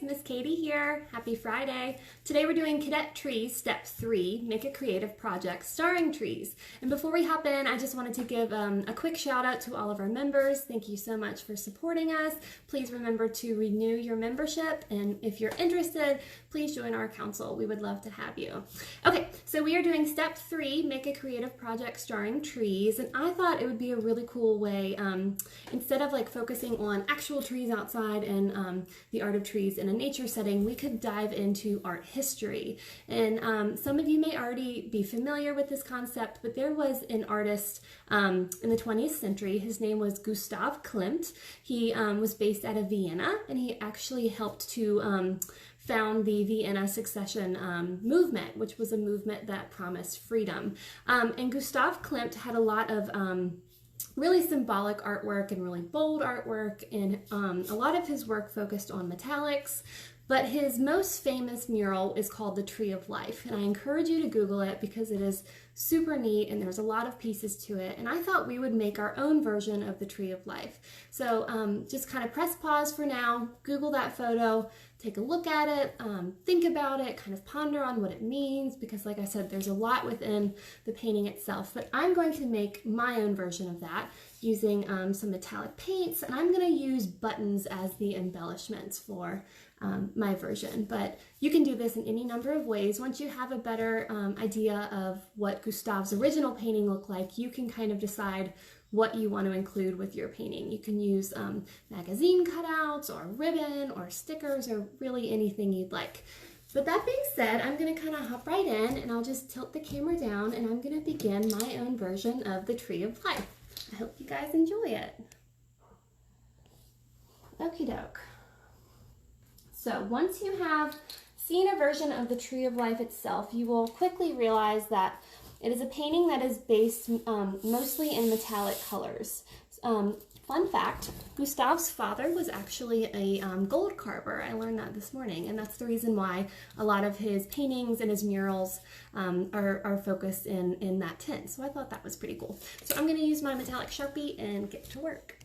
Miss Katie here. Happy Friday. Today we're doing Cadette Trees, Step 3, Make a Creative Project Starring Trees. And before we hop in, I just wanted to give a quick shout out to all of our members. Thank you so much for supporting us. Please remember to renew your membership, and if you're interested, please join our council. We would love to have you. Okay, so we are doing Step 3, Make a Creative Project Starring Trees, and I thought it would be a really cool way, instead of like focusing on actual trees outside and the art of trees in a nature setting, we could dive into art history. And some of you may already be familiar with this concept, but there was an artist in the 20th century. His name was Gustav Klimt. He was based out of Vienna, and he actually helped to found the Vienna Secession movement, which was a movement that promised freedom. And Gustav Klimt had a lot of really symbolic artwork and really bold artwork, and a lot of his work focused on metallics, but his most famous mural is called The Tree of Life, and I encourage you to Google it because it is super neat and there's a lot of pieces to it, and I thought we would make our own version of The Tree of Life. So just kind of press pause for now, Google that photo, take a look at it, think about it, kind of ponder on what it means, because like I said, there's a lot within the painting itself, but I'm going to make my own version of that using some metallic paints, and I'm going to use buttons as the embellishments for my version. But you can do this in any number of ways. Once you have a better idea of what Gustav's original painting looked like, you can kind of decide what you want to include with your painting. You can use magazine cutouts or ribbon or stickers or really anything you'd like. But that being said, I'm going to kind of hop right in, and I'll just tilt the camera down, and I'm going to begin my own version of the Tree of Life. I hope you guys enjoy it. Okie doke. So once you have seen a version of the Tree of Life itself, you will quickly realize that it is a painting that is based mostly in metallic colors. Fun fact, Gustav's father was actually a gold carver. I learned that this morning, and that's the reason why a lot of his paintings and his murals are focused in that tint. So I thought that was pretty cool. So I'm going to use my metallic Sharpie and get to work.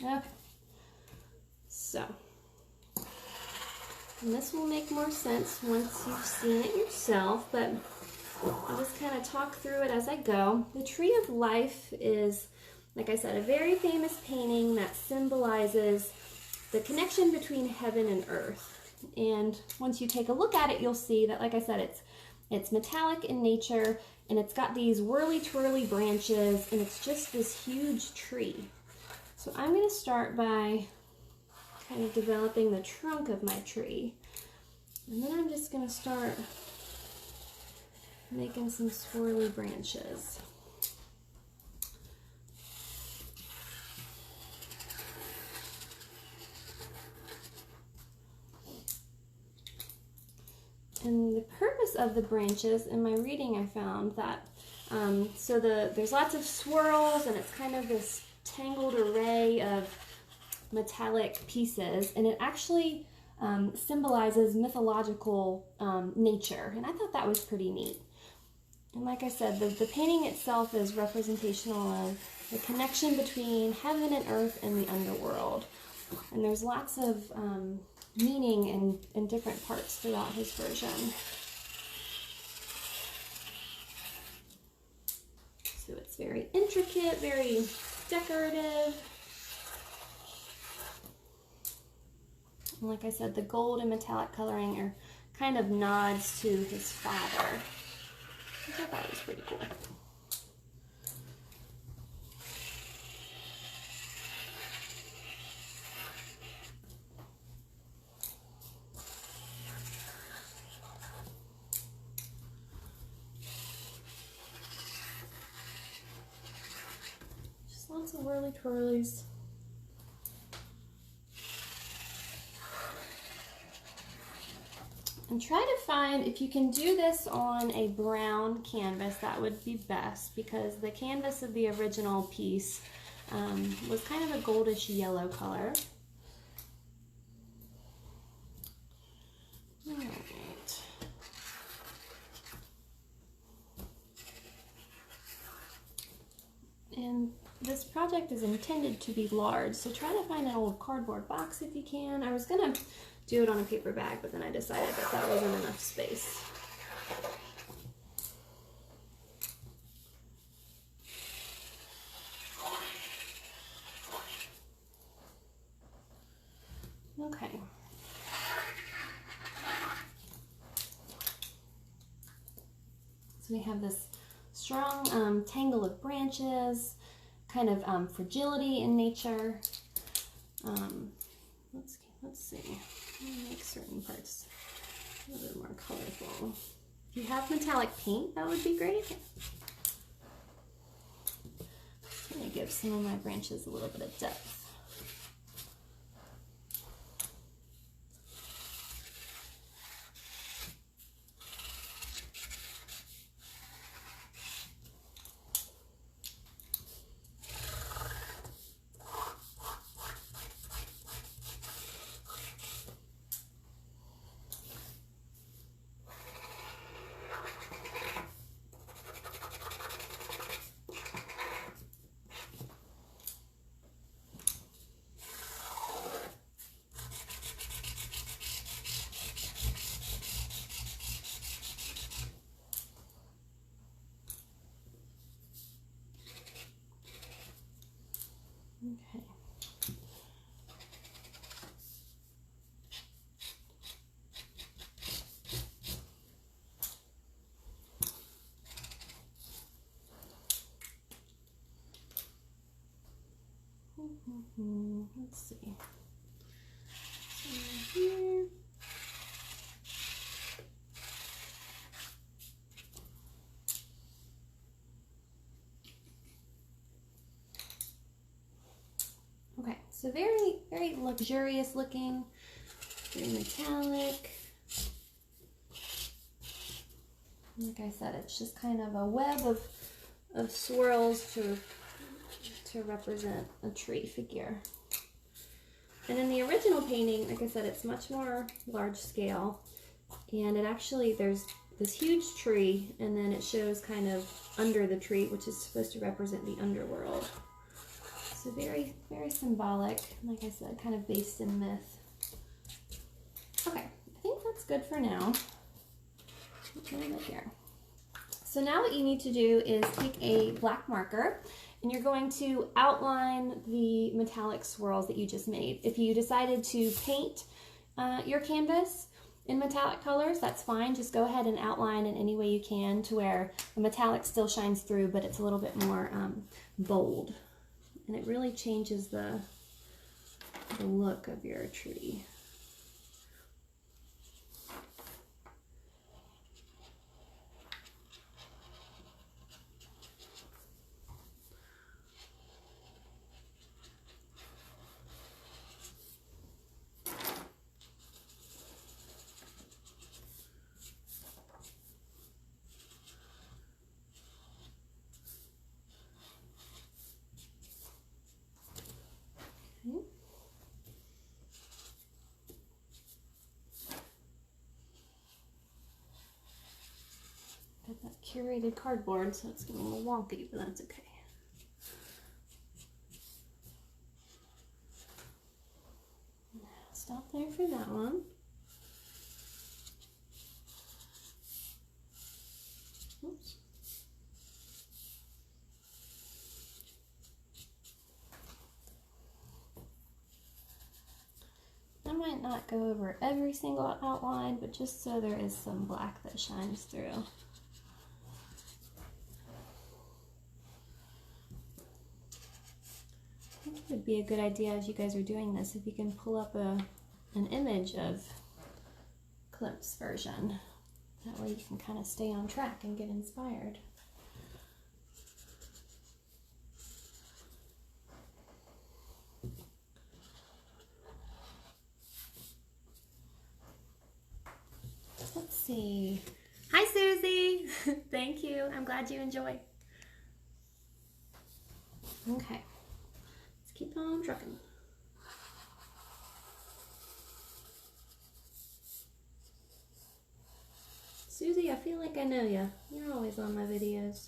Okay. So, and this will make more sense once you've seen it yourself, but I'll just kind of talk through it as I go. The Tree of Life is, like I said, a very famous painting that symbolizes the connection between heaven and earth. And once you take a look at it, you'll see that, like I said, it's metallic in nature, and it's got these whirly-twirly branches, and it's just this huge tree. So I'm going to start by kind of developing the trunk of my tree, and then I'm just going to start making some swirly branches. And the purpose of the branches, in my reading I found that there's lots of swirls, and it's kind of this tangled array of metallic pieces, and it actually symbolizes mythological nature, and I thought that was pretty neat. And like I said, the painting itself is representational of the connection between heaven and earth and the underworld, and there's lots of meaning in different parts throughout his version. So it's very intricate, very decorative. And like I said, the gold and metallic coloring are kind of nods to his father. I thought that was pretty cool. Just lots of whirly twirlies. And try to find, if you can do this on a brown canvas, that would be best, because the canvas of the original piece was kind of a goldish yellow color. All right. And this project is intended to be large, so try to find an old cardboard box if you can. I was gonna do it on a paper bag, but then I decided that that wasn't enough space. Okay. So we have this strong tangle of branches, kind of fragility in nature. Let's see. Make certain parts a little bit more colorful. If you have metallic paint, that would be great. I'm going to give some of my branches a little bit of depth. Okay. Let's see. Here. Okay, so very, very luxurious looking, very metallic. Like I said, it's just kind of a web of swirls to represent a tree figure. And in the original painting, like I said, it's much more large scale. And it actually, there's this huge tree, and then it shows kind of under the tree, which is supposed to represent the underworld. So very, very symbolic, like I said, kind of based in myth. Okay, I think that's good for now. A little bit here. So now what you need to do is take a black marker, and you're going to outline the metallic swirls that you just made. If you decided to paint your canvas in metallic colors, that's fine. Just go ahead and outline in any way you can to where the metallic still shines through, but it's a little bit more bold. And it really changes the look of your tree. Got that curated cardboard, so it's getting a little wonky, but that's okay. Stop there for that one. Oops. I might not go over every single outline, but just so there is some black that shines through. I think it would be a good idea as you guys are doing this if you can pull up an image of Klimt's version. That way you can kind of stay on track and get inspired. Let's see. Hi, Susie. Thank you. I'm glad you enjoy. Okay. Let's keep on trucking. Susie, I feel like I know you. You're always on my videos.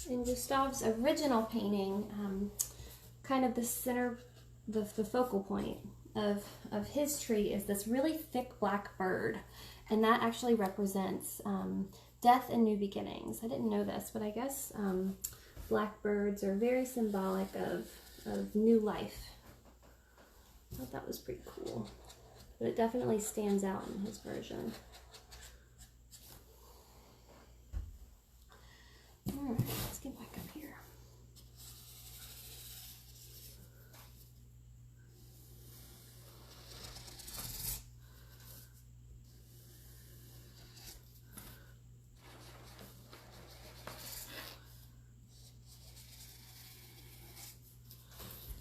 In Gustav's original painting, kind of the center, the focal point of his tree is this really thick black bird, and that actually represents death and new beginnings. I didn't know this, but I guess black birds are very symbolic of new life. I thought that was pretty cool, but it definitely stands out in his version. All right, let's get back up here.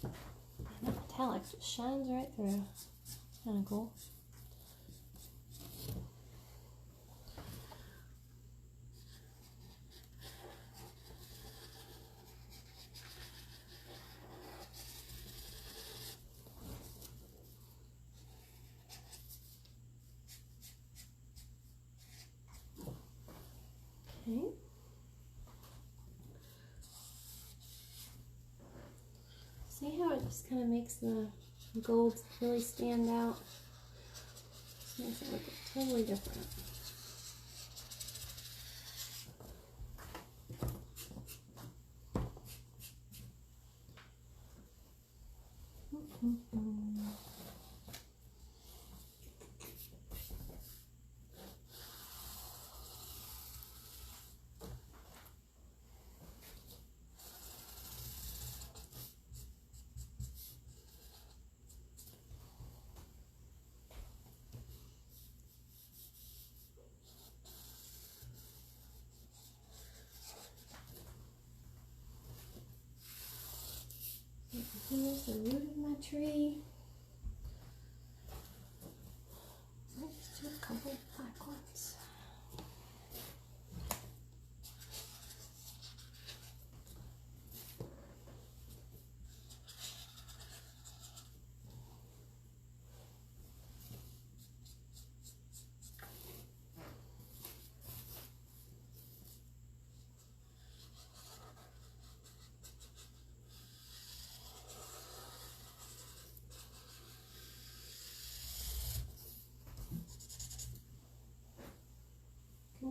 And that metallic just shines right through. Kind of cool. Okay. See how it just kind of makes the gold really stand out? Just makes it look totally different. Here's the root of my tree. Let's do a couple of black ones.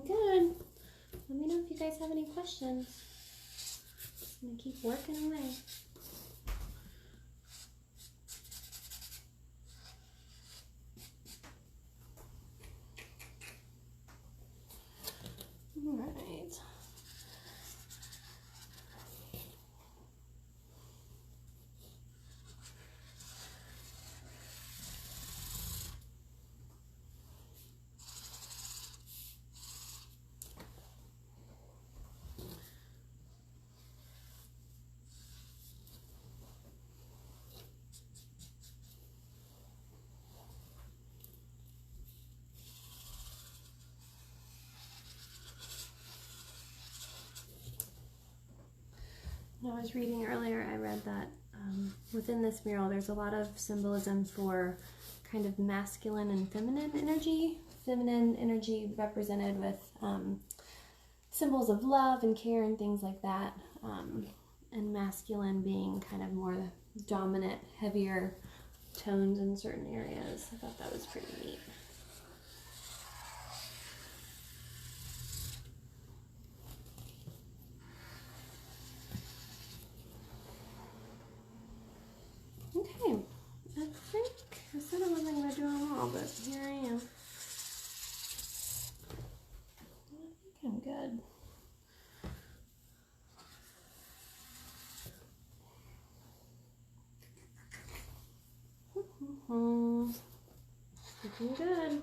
Good. Let me know if you guys have any questions. Just gonna keep working away. All right. When I was reading earlier, I read that within this mural there's a lot of symbolism for kind of masculine and feminine energy. Feminine energy represented with symbols of love and care and things like that, and masculine being kind of more dominant, heavier tones in certain areas. I thought that was pretty neat. Okay, I said I wasn't going to do them all, but here I am. I think I'm good. Looking good.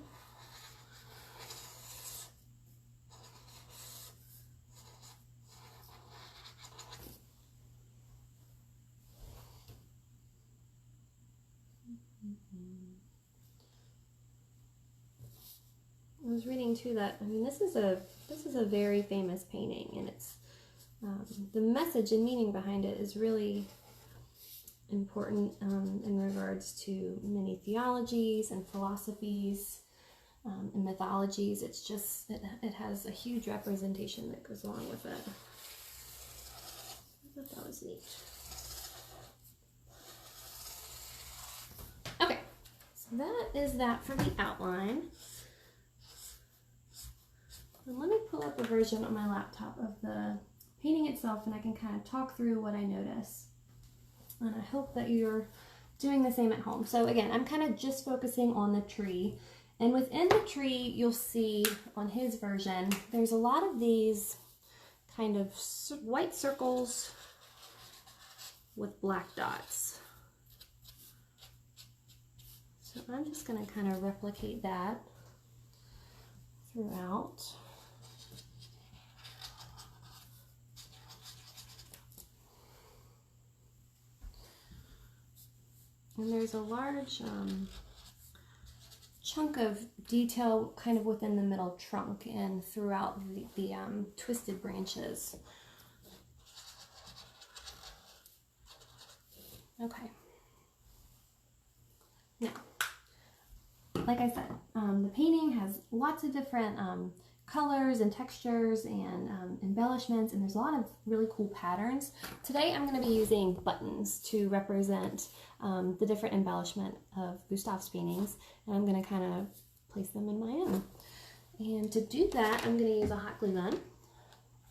I was reading too that, I mean, this is a very famous painting, and it's the message and meaning behind it is really important in regards to many theologies and philosophies and mythologies. It's just, it has a huge representation that goes along with it. I thought that was neat. Okay, so that is that for the outline. And let me pull up a version on my laptop of the painting itself, and I can kind of talk through what I notice. And I hope that you're doing the same at home. So again, I'm kind of just focusing on the tree. And within the tree, you'll see on his version, there's a lot of these kind of white circles with black dots. So I'm just going to kind of replicate that throughout. And there's a large chunk of detail kind of within the middle trunk and throughout the twisted branches. Okay. Now, like I said, the painting has lots of different colors and textures and embellishments, and there's a lot of really cool patterns. Today I'm going to be using buttons to represent the different embellishment of Gustav's paintings, and I'm going to kind of place them in my own. And to do that, I'm going to use a hot glue gun.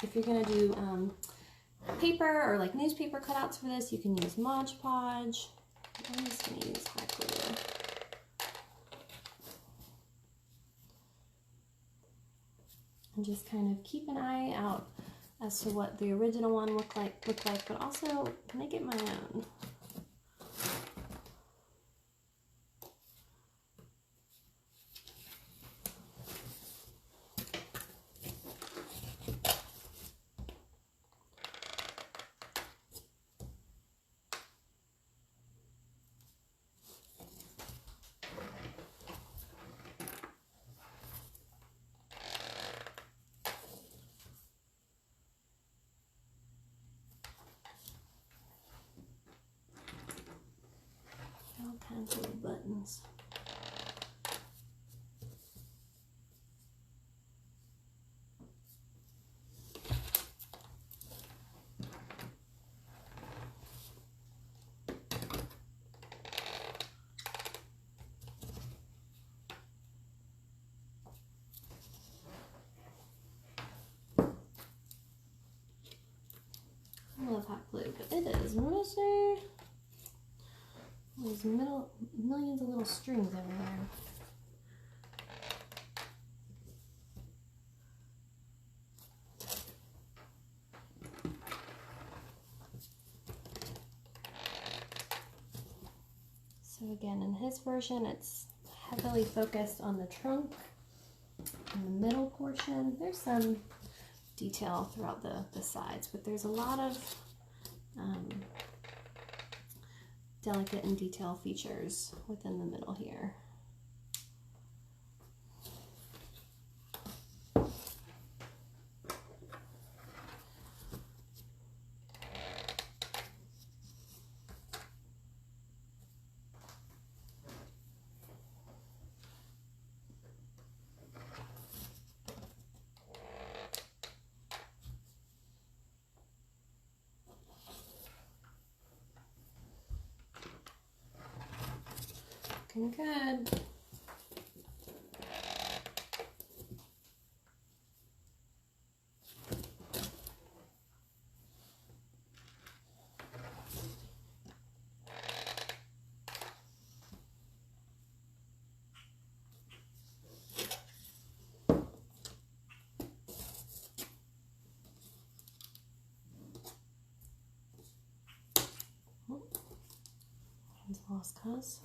If you're going to do paper or like newspaper cutouts for this, you can use Mod Podge. I'm just going to use hot glue. And just kind of keep an eye out as to what the original one looked like, but also make it my own. All kinds of buttons. I love hot glue, but it is messy. There's millions of little strings everywhere. So again, in his version, it's heavily focused on the trunk and the middle portion. There's some detail throughout the sides, but there's a lot of delicate and detail features within the middle here. Looking good. One's lost cause.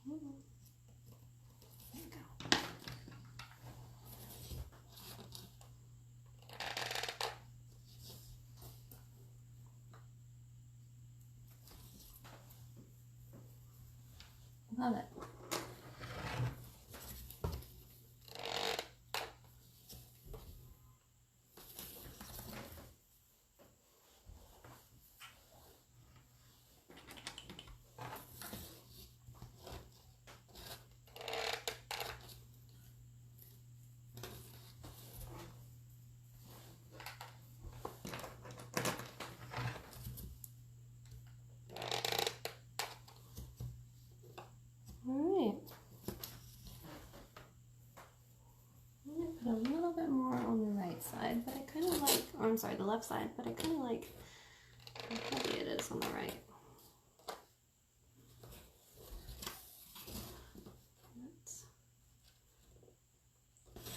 There we go. Love it. Put a little bit more on the right side, but I kind of like, or I'm sorry, the left side, but I kind of like how heavy it is on the right.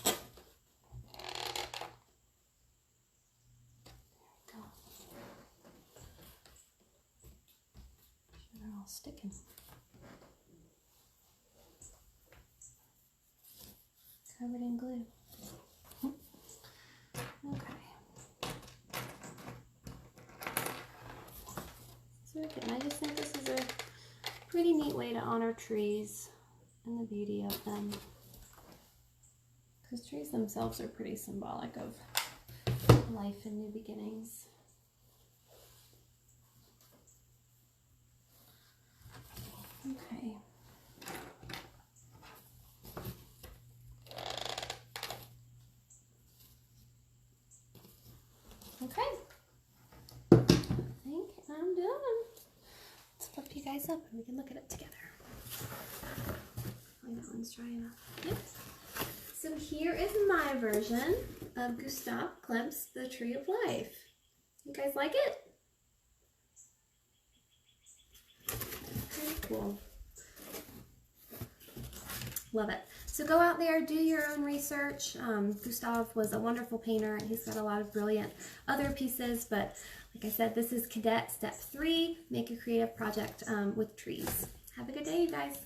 There we go. They're all sticking. Covered in glue. Okay. So again, I just think this is a pretty neat way to honor trees and the beauty of them. Because trees themselves are pretty symbolic of life and new beginnings. Okay. Okay, I think I'm done. Let's flip you guys up and we can look at it together. Oh, that one's dry enough. Yep. So here is my version of Gustav Klimt's The Tree of Life. You guys like it? Very cool. Love it. So go out there, do your own research. Gustav was a wonderful painter, and he's got a lot of brilliant other pieces, but like I said, this is Cadette Step 3, make a creative project with trees. Have a good day, you guys.